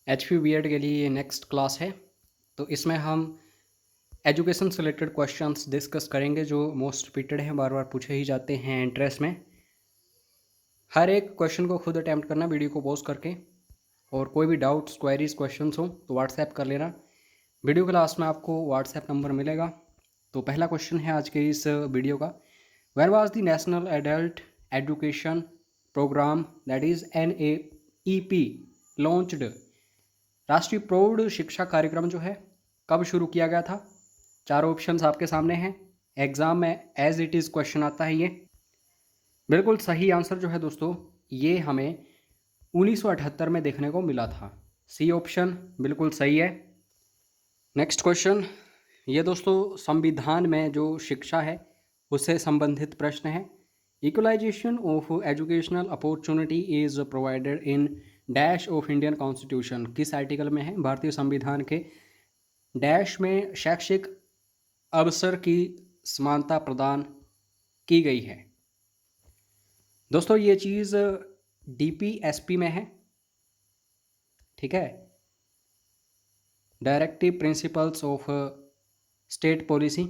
HP BEd के लिए ये नेक्स्ट क्लास है। तो इसमें हम एजुकेशन से रिलेटेड क्वेश्चंस डिस्कस करेंगे जो मोस्ट रिपीटेड हैं, बार बार पूछे ही जाते हैं एंट्रेंस में। हर एक क्वेश्चन को खुद अटैम्प्ट करना वीडियो को पॉज करके, और कोई भी डाउट्स क्वेरीज क्वेश्चंस हो तो व्हाट्सएप कर लेना। वीडियो के लास्ट में आपको व्हाट्सएप नंबर मिलेगा। तो पहला क्वेश्चन है आज के इस वीडियो का, where was the national adult education programme that is NAEP launched. राष्ट्रीय प्रौढ़ शिक्षा कार्यक्रम जो है कब शुरू किया गया था? चारों ऑप्शंस आपके सामने हैं। एग्जाम में एज इट इज़ क्वेश्चन आता है ये। बिल्कुल सही आंसर जो है दोस्तों, ये हमें 1978 में देखने को मिला था। सी ऑप्शन बिल्कुल सही है। नेक्स्ट क्वेश्चन, ये दोस्तों संविधान में जो शिक्षा है उससे संबंधित प्रश्न है। Equalisation of educational opportunity is provided in dash of Indian constitution. किस आर्टिकल में है? भारतीय संविधान के डैश में शैक्षिक अवसर की समानता प्रदान की गई है। दोस्तों ये चीज़ DPSP में है, ठीक है, directive principles of state policy.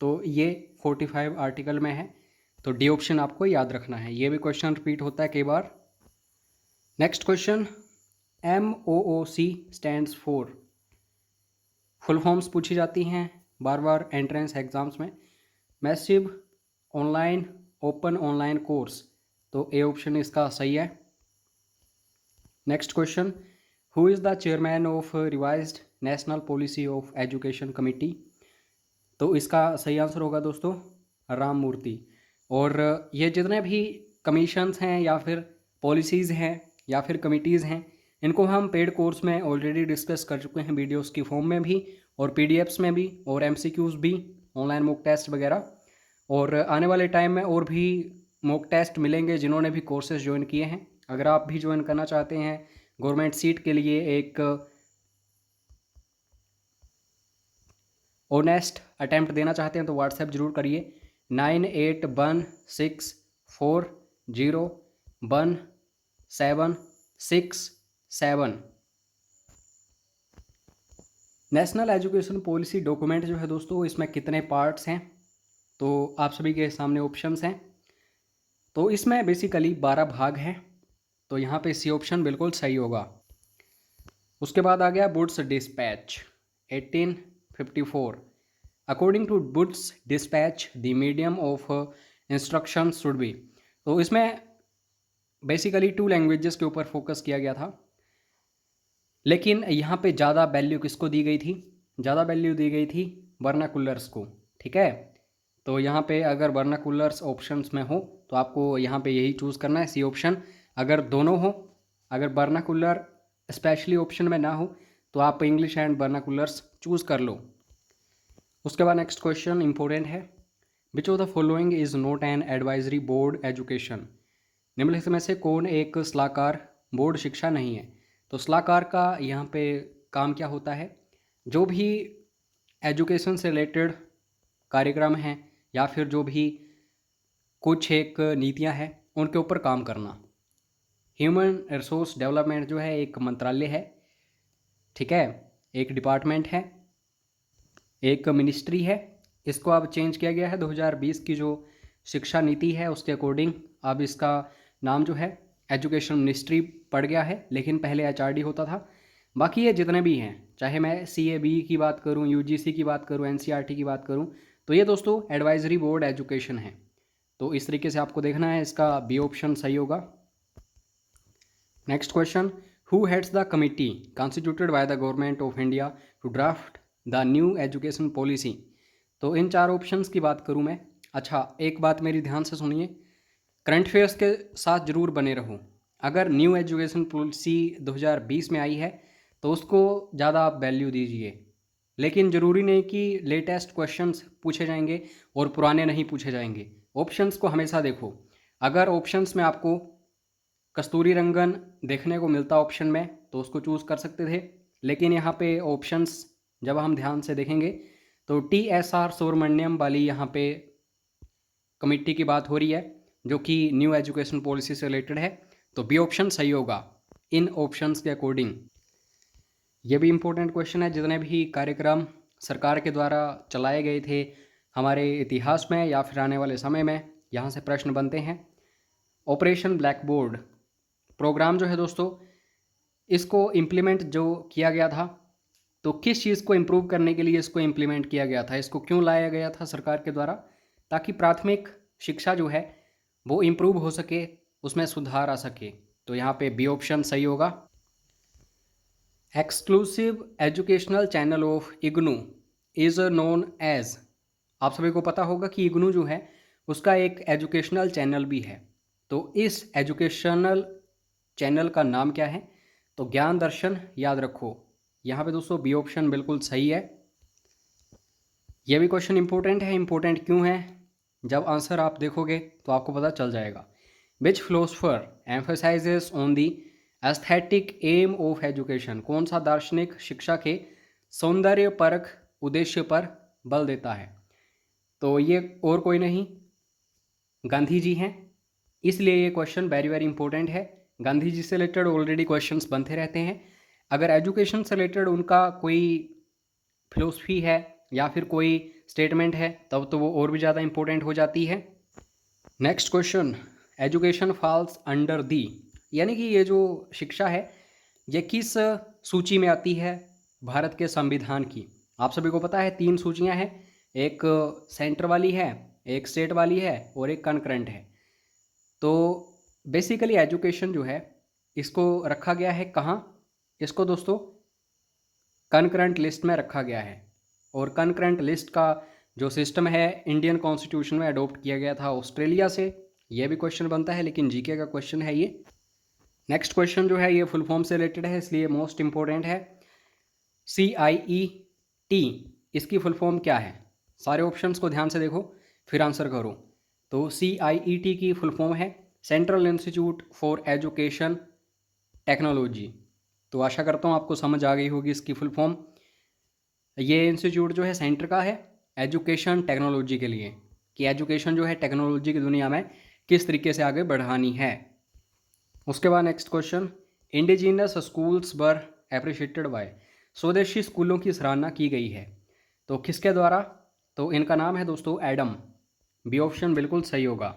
तो ये 45 आर्टिकल में है। तो डी ऑप्शन आपको याद रखना है। ये भी क्वेश्चन रिपीट होता है कई बार। Next question, MOOC stands for. Full forms पूछी जाती हैं बार बार एंट्रेंस एग्जाम्स में। Massive online open online course, तो ए ऑप्शन इसका सही है। Next question, who is the chairman of revised national policy of education committee. तो इसका सही आंसर होगा दोस्तों राम मूर्ति। और ये जितने भी कमीशंस हैं या फिर पॉलिसीज़ हैं या फिर कमिटीज़ हैं, इनको हम पेड कोर्स में ऑलरेडी डिस्कस कर चुके हैं, वीडियोस की फॉर्म में भी और PDFs में भी और MCQs भी, ऑनलाइन मॉक टेस्ट वगैरह। और आने वाले टाइम में और भी मॉक टेस्ट मिलेंगे जिन्होंने भी कोर्सेज ज्वाइन किए हैं। अगर आप भी ज्वाइन करना चाहते हैं गवर्नमेंट सीट के लिए, एक ऑनेस्ट अटैम्प्ट देना चाहते हैं, तो व्हाट्सएप जरूर करिए 9816401767। नेशनल एजुकेशन पॉलिसी डॉक्यूमेंट जो है दोस्तों, इसमें कितने पार्ट्स हैं? तो आप सभी के सामने ऑप्शंस हैं। तो इसमें बेसिकली 12 भाग हैं। तो यहाँ पे सी ऑप्शन बिल्कुल सही होगा। उसके बाद आ गया Wood's dispatch 1854। According to Wood's dispatch the medium of instruction should be. तो इसमें बेसिकली 2 लैंग्वेजेस के ऊपर फोकस किया गया था, लेकिन यहाँ पे ज़्यादा वैल्यू किसको दी गई थी? ज़्यादा वैल्यू दी गई थी वर्नाकुलर्स को, ठीक है। तो यहाँ पे अगर वर्नाकुलर्स ऑप्शंस में हो तो आपको यहाँ पे यही चूज़ करना है, सी ऑप्शन। अगर दोनों हो, अगर वर्नाकुलर स्पेशली ऑप्शन में ना हो तो आप इंग्लिश एंड वर्नाकुलर्स चूज़ कर लो। उसके बाद नेक्स्ट क्वेश्चन इंपॉर्टेंट है, which of the following is not an advisory board education. निम्नलिखित में से कौन एक सलाहकार बोर्ड शिक्षा नहीं है? तो सलाहकार का यहाँ पे काम क्या होता है? जो भी एजुकेशन से रिलेटेड कार्यक्रम हैं या फिर जो भी कुछ एक नीतियाँ हैं उनके ऊपर काम करना। ह्यूमन रिसोर्स डेवलपमेंट जो है एक मंत्रालय है, ठीक है, एक डिपार्टमेंट है, एक मिनिस्ट्री है। इसको अब चेंज किया गया है 2020 की जो शिक्षा नीति है उसके अकॉर्डिंग। अब इसका नाम जो है एजुकेशन मिनिस्ट्री पड़ गया है, लेकिन पहले HRD होता था। बाकी ये जितने भी हैं, चाहे मैं CAB की बात करूं, UGC की बात करूं, NCERT की बात करूं, तो ये दोस्तों एडवाइजरी बोर्ड एजुकेशन है। तो इस तरीके से आपको देखना है, इसका बी ऑप्शन सही होगा। Next question, who heads the committee constituted by the government of India to draft the new education policy. तो इन 4 ऑप्शंस की बात करूं मैं। अच्छा, एक बात मेरी ध्यान से सुनिए, करंट अफेयर्स के साथ जरूर बने रहो। अगर न्यू एजुकेशन पॉलिसी 2020 में आई है तो उसको ज़्यादा आप वैल्यू दीजिए, लेकिन ज़रूरी नहीं कि लेटेस्ट क्वेश्चंस पूछे जाएंगे और पुराने नहीं पूछे जाएंगे। ऑप्शंस को हमेशा देखो। अगर ऑप्शंस में आपको कस्तूरी रंगन देखने को मिलता ऑप्शन में तो उसको चूज़ कर सकते थे, लेकिन यहाँ पे ऑप्शंस जब हम ध्यान से देखेंगे तो TSR सुब्रमण्यम वाली यहाँ पे कमिटी की बात हो रही है जो कि न्यू एजुकेशन पॉलिसी से रिलेटेड है। तो बी ऑप्शन सही होगा इन ऑप्शंस के अकॉर्डिंग। ये भी इम्पोर्टेंट क्वेश्चन है। जितने भी कार्यक्रम सरकार के द्वारा चलाए गए थे हमारे इतिहास में या फिर आने वाले समय में, यहाँ से प्रश्न बनते हैं। ऑपरेशन ब्लैक बोर्ड प्रोग्राम जो है दोस्तों, इसको इम्प्लीमेंट जो किया गया था, तो किस चीज़ को इम्प्रूव करने के लिए इसको इम्प्लीमेंट किया गया था, इसको क्यों लाया गया था सरकार के द्वारा? ताकि प्राथमिक शिक्षा जो है वो इम्प्रूव हो सके, उसमें सुधार आ सके। तो यहाँ पे बी ऑप्शन सही होगा। Exclusive educational channel of IGNOU is known as, आप सभी को पता होगा कि इग्नू जो है उसका एक एजुकेशनल चैनल भी है। तो इस एजुकेशनल चैनल का नाम क्या है? तो ज्ञान दर्शन, याद रखो। यहाँ पे दोस्तों बी ऑप्शन बिल्कुल सही है। यह भी क्वेश्चन इंपॉर्टेंट है। इंपॉर्टेंट क्यों है? जब आंसर आप देखोगे तो आपको पता चल जाएगा। Which philosopher emphasises on the aesthetic aim of education, कौन सा दार्शनिक शिक्षा के सौंदर्य परक उद्देश्य पर बल देता है? तो ये और कोई नहीं, गांधी जी हैं। इसलिए ये क्वेश्चन वेरी वेरी इंपॉर्टेंट है। गांधी जी से रिलेटेड ऑलरेडी क्वेश्चंस बनते रहते हैं। अगर एजुकेशन से रिलेटेड उनका कोई फिलोसफी है या फिर कोई स्टेटमेंट है तब तो वो और भी ज़्यादा इंपॉर्टेंट हो जाती है। Next question, education falls under the, यानी कि ये जो शिक्षा है ये किस सूची में आती है भारत के संविधान की? आप सभी को पता है 3 सूचियां हैं, एक सेंटर वाली है, एक स्टेट वाली है और एक कनकरेंट है। तो बेसिकली एजुकेशन जो है इसको रखा गया है कहाँ? इसको दोस्तों कनकरेंट लिस्ट में रखा गया है। और कनकरेंट लिस्ट का जो सिस्टम है इंडियन कॉन्स्टिट्यूशन में अडोप्ट किया गया था ऑस्ट्रेलिया से। यह भी क्वेश्चन बनता है, लेकिन जीके का क्वेश्चन है ये। नेक्स्ट क्वेश्चन जो है ये फुल फॉर्म से रिलेटेड है, इसलिए मोस्ट इंपॉर्टेंट है। CIET, इसकी फुल फॉर्म क्या है? सारे ऑप्शंस को ध्यान से देखो फिर आंसर करो। तो CIET की फुल फॉर्म है central institute for education technology. तो आशा करता हूँ आपको समझ आ गई होगी इसकी फुल फॉर्म। ये इंस्टीट्यूट जो है सेंटर का है एजुकेशन टेक्नोलॉजी के लिए, कि एजुकेशन जो है टेक्नोलॉजी की दुनिया में किस तरीके से आगे बढ़ानी है। उसके बाद next question, indigenous schools were appreciated by, स्वदेशी स्कूलों की सराहना की गई है तो किसके द्वारा? तो इनका नाम है दोस्तों एडम। बी ऑप्शन बिल्कुल सही होगा।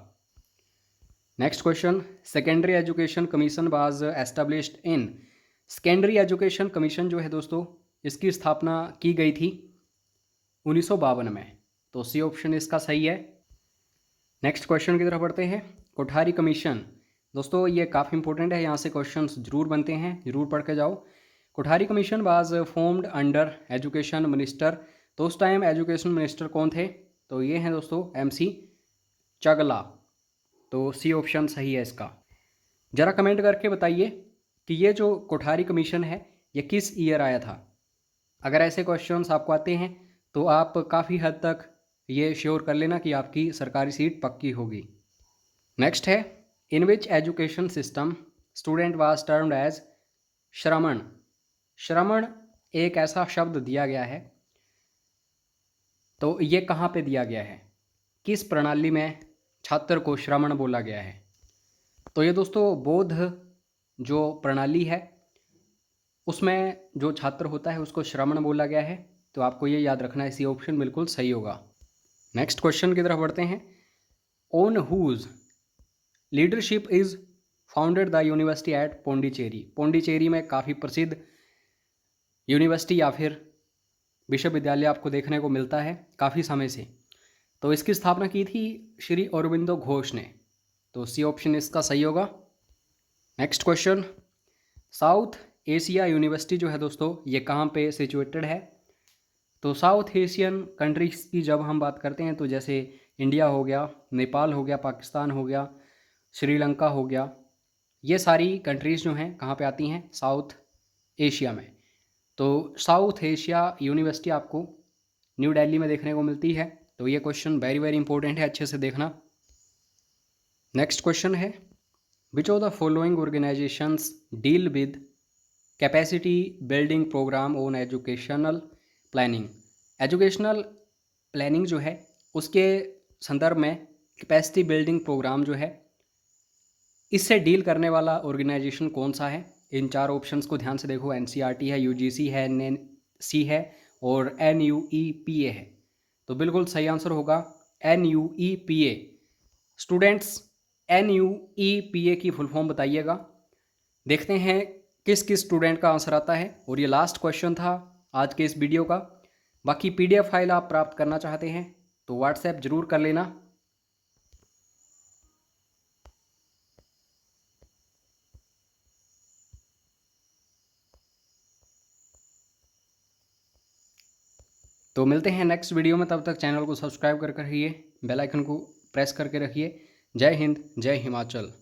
Next question, secondary education commission was established in, secondary education commission जो है दोस्तों इसकी स्थापना की गई थी 1952 में। तो सी ऑप्शन इसका सही है। नेक्स्ट क्वेश्चन की तरफ बढ़ते हैं। कोठारी कमीशन, दोस्तों ये काफ़ी इंपॉर्टेंट है, यहाँ से क्वेश्चंस जरूर बनते हैं, जरूर पढ़ के जाओ। Kothari commission was formed under education minister, तो उस टाइम एजुकेशन मिनिस्टर कौन थे? तो ये हैं दोस्तों MC चागला। तो सी ऑप्शन सही है इसका। ज़रा कमेंट करके बताइए कि ये जो कोठारी कमीशन है ये किस ईयर आया था। अगर ऐसे क्वेश्चंस आपको आते हैं तो आप काफ़ी हद तक ये श्योर कर लेना कि आपकी सरकारी सीट पक्की होगी। नेक्स्ट है, in which education system student was termed as Shramana. श्रमण एक ऐसा शब्द दिया गया है, तो ये कहाँ पे दिया गया है? किस प्रणाली में छात्र को श्रमण बोला गया है? तो ये दोस्तों बौद्ध जो प्रणाली है उसमें जो छात्र होता है उसको श्रमण बोला गया है। तो आपको ये याद रखना है, सी ऑप्शन बिल्कुल सही होगा। नेक्स्ट क्वेश्चन की तरफ बढ़ते हैं। On whose leadership is founded the university at Pondicherry. Pondicherry में काफ़ी प्रसिद्ध यूनिवर्सिटी या फिर विश्वविद्यालय आपको देखने को मिलता है काफ़ी समय से। तो इसकी स्थापना की थी श्री अरविंदो घोष ने। तो सी ऑप्शन इसका सही होगा। Next question, south Asia university जो है दोस्तों ये कहाँ पे सिचुएटेड है? तो साउथ एशियन कंट्रीज़ की जब हम बात करते हैं तो जैसे इंडिया हो गया, नेपाल हो गया, पाकिस्तान हो गया, श्रीलंका हो गया, ये सारी कंट्रीज़ जो हैं कहाँ पे आती हैं? साउथ एशिया में। तो साउथ एशिया यूनिवर्सिटी आपको न्यू दिल्ली में देखने को मिलती है। तो ये क्वेश्चन वेरी वेरी इंपॉर्टेंट है, अच्छे से देखना। नेक्स्ट क्वेश्चन है, which of the following organisations deal with capacity building programme on educational planning. Educational planning जो है उसके संदर्भ में कैपेसिटी बिल्डिंग प्रोग्राम जो है इससे डील करने वाला ऑर्गेनाइजेशन कौन सा है? इन 4 ऑप्शंस को ध्यान से देखो, एनसीईआरटी है, यूजीसी है, एनएनसी है और एनयूईपीए है। तो बिल्कुल सही आंसर होगा एनयूईपीए। स्टूडेंट्स, एनयूईपीए की फुल फॉर्म बताइएगा। देखते हैं किस किस स्टूडेंट का आंसर आता है। और ये लास्ट क्वेश्चन था आज के इस वीडियो का। बाकी पीडीएफ फाइल आप प्राप्त करना चाहते हैं तो व्हाट्सएप जरूर कर लेना। तो मिलते हैं नेक्स्ट वीडियो में, तब तक चैनल को सब्सक्राइब करके रखिए, बेल आइकन को प्रेस करके रखिए। जय हिंद, जय हिमाचल।